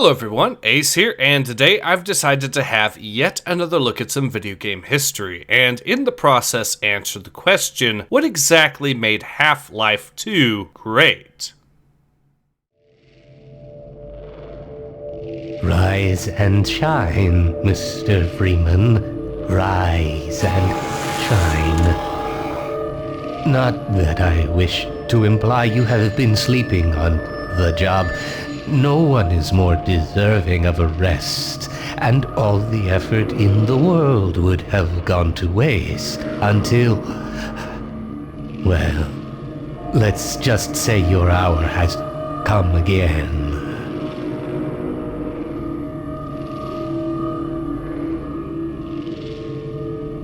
Hello everyone, Ace here, and today I've decided to have yet another look at some video game history, and in the process answer the question, what exactly made Half-Life 2 great? Rise and shine, Mr. Freeman. Rise and shine. Not that I wish to imply you have been sleeping on the job. No one is more deserving of a rest, and all the effort in the world would have gone to waste until... well, let's just say your hour has come again.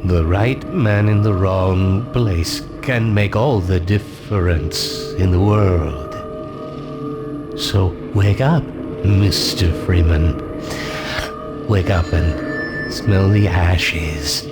The right man in the wrong place can make all the difference in the world. So wake up, Mr. Freeman. Wake up and smell the ashes.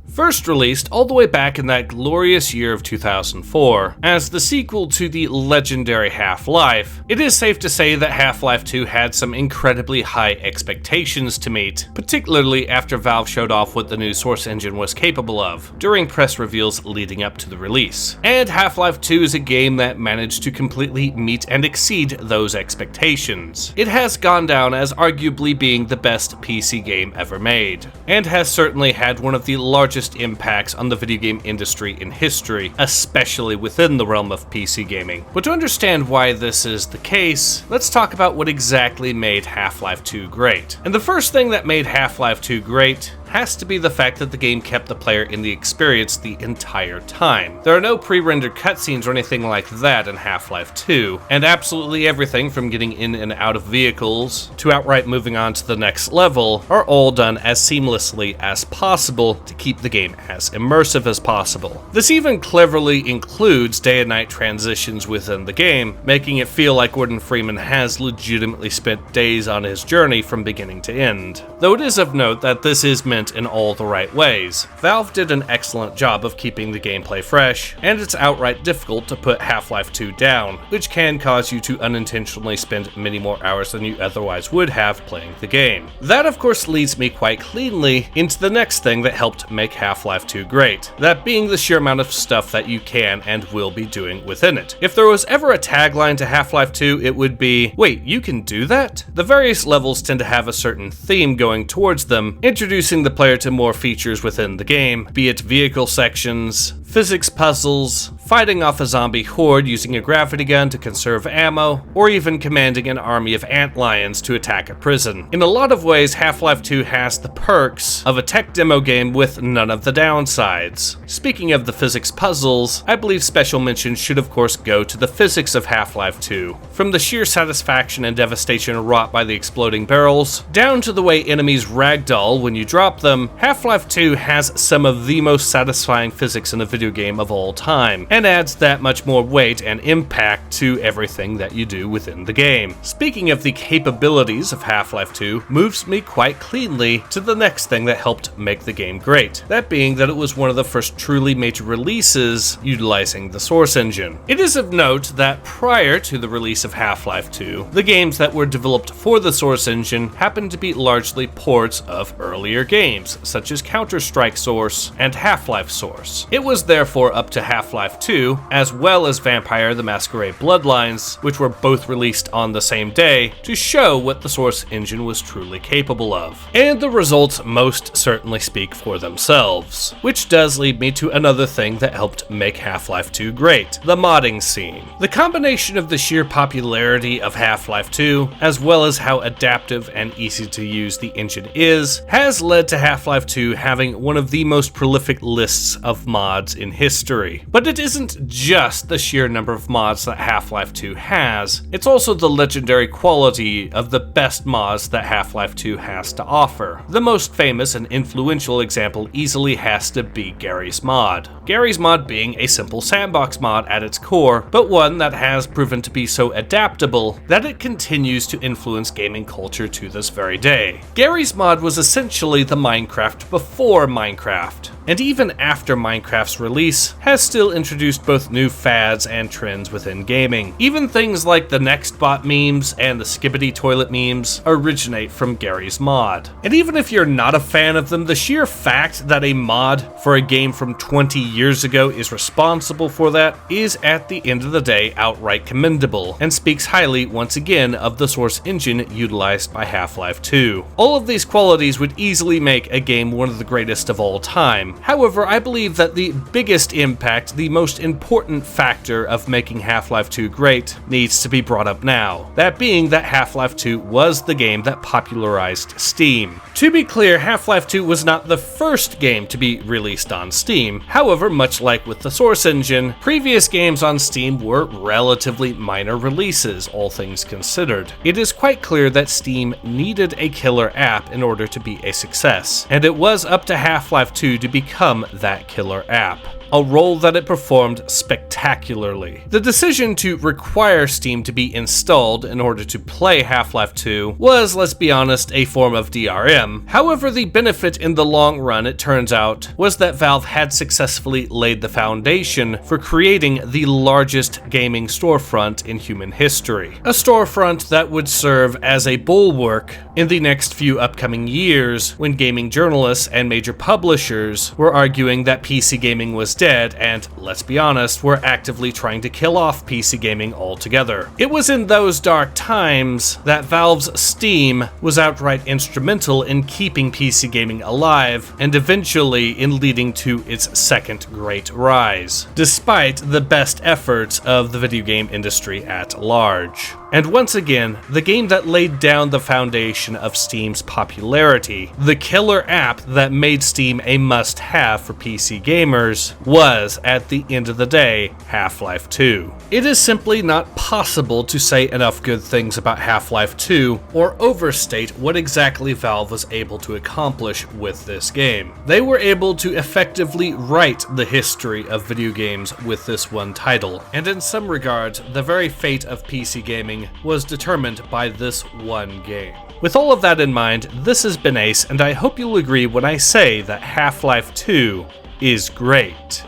First released all the way back in that glorious year of 2004, as the sequel to the legendary Half-Life, it is safe to say that Half-Life 2 had some incredibly high expectations to meet, particularly after Valve showed off what the new Source engine was capable of during press reveals leading up to the release. And Half-Life 2 is a game that managed to completely meet and exceed those expectations. It has gone down as arguably being the best PC game ever made, and has certainly had one of the largest impacts on the video game industry in history, especially within the realm of PC gaming. But to understand why this is the case, let's talk about what exactly made Half-Life 2 great. And the first thing that made Half-Life 2 great has to be the fact that the game kept the player in the experience the entire time. There are no pre-rendered cutscenes or anything like that in Half-Life 2, and absolutely everything from getting in and out of vehicles to outright moving on to the next level are all done as seamlessly as possible to keep the game as immersive as possible. This even cleverly includes day and night transitions within the game, making it feel like Gordon Freeman has legitimately spent days on his journey from beginning to end. Though it is of note that this is meant in all the right ways. Valve did an excellent job of keeping the gameplay fresh, and it's outright difficult to put Half-Life 2 down, which can cause you to unintentionally spend many more hours than you otherwise would have playing the game. That of course leads me quite cleanly into the next thing that helped make Half-Life 2 great, that being the sheer amount of stuff that you can and will be doing within it. If there was ever a tagline to Half-Life 2, it would be, wait, you can do that? The various levels tend to have a certain theme going towards them, introducing the player to more features within the game, be it vehicle sections, physics puzzles, fighting off a zombie horde using a gravity gun to conserve ammo, or even commanding an army of antlions to attack a prison. In a lot of ways, Half-Life 2 has the perks of a tech demo game with none of the downsides. Speaking of the physics puzzles, I believe special mention should of course go to the physics of Half-Life 2. From the sheer satisfaction and devastation wrought by the exploding barrels, down to the way enemies ragdoll when you drop them, Half-Life 2 has some of the most satisfying physics in a video game of all time, and adds that much more weight and impact to everything that you do within the game. Speaking of the capabilities of Half-Life 2, moves me quite cleanly to the next thing that helped make the game great, that being that it was one of the first truly major releases utilizing the Source engine. It is of note that prior to the release of Half-Life 2, the games that were developed for the Source engine happened to be largely ports of earlier games, such as Counter-Strike Source and Half-Life Source. It was therefore up to Half-Life 2, as well as Vampire the Masquerade Bloodlines, which were both released on the same day, to show what the Source engine was truly capable of. And the results most certainly speak for themselves. Which does lead me to another thing that helped make Half-Life 2 great, the modding scene. The combination of the sheer popularity of Half-Life 2, as well as how adaptive and easy to use the engine is, has led to Half-Life 2 having one of the most prolific lists of mods in history. But it isn't isn't just the sheer number of mods that Half-Life 2 has, it's also the legendary quality of the best mods that Half-Life 2 has to offer. The most famous and influential example easily has to be Garry's Mod. Garry's Mod being a simple sandbox mod at its core, but one that has proven to be so adaptable that it continues to influence gaming culture to this very day. Garry's Mod was essentially the Minecraft before Minecraft, and even after Minecraft's release, has still introduced both new fads and trends within gaming. Even things like the Nextbot memes and the Skibbity Toilet memes originate from Garry's Mod. And even if you're not a fan of them, the sheer fact that a mod for a game from 20 years ago is responsible for that is at the end of the day outright commendable, and speaks highly once again of the source engine utilized by Half-Life 2. All of these qualities would easily make a game one of the greatest of all time. However, I believe that the biggest impact, the most important factor of making Half-Life 2 great, needs to be brought up now. That being that Half-Life 2 was the game that popularized Steam. To be clear, Half-Life 2 was not the first game to be released on Steam. However, much like with the source engine, previous games on Steam were relatively minor releases, all things considered. It is quite clear that Steam needed a killer app in order to be a success, and it was up to Half-Life 2 to become that killer app, a role that it performed spectacularly. The decision to require Steam to be installed in order to play Half-Life 2 was, let's be honest, a form of DRM. However, the benefit in the long run, it turns out, was that Valve had successfully laid the foundation for creating the largest gaming storefront in human history. A storefront that would serve as a bulwark in the next few upcoming years when gaming journalists and major publishers were arguing that PC gaming was dead and, let's be honest, were actively trying to kill off PC gaming altogether. It was in those dark times that Valve's Steam was outright instrumental in keeping PC gaming alive and eventually in leading to its second great rise, despite the best efforts of the video game industry at large. And once again, the game that laid down the foundation of Steam's popularity, the killer app that made Steam a must-have for PC gamers, was, at the end of the day, Half-Life 2. It is simply not possible to say enough good things about Half-Life 2 or overstate what exactly Valve was able to accomplish with this game. They were able to effectively write the history of video games with this one title, and in some regards, the very fate of PC gaming was determined by this one game. With all of that in mind, this has been Ace, and I hope you'll agree when I say that Half-Life 2 is great.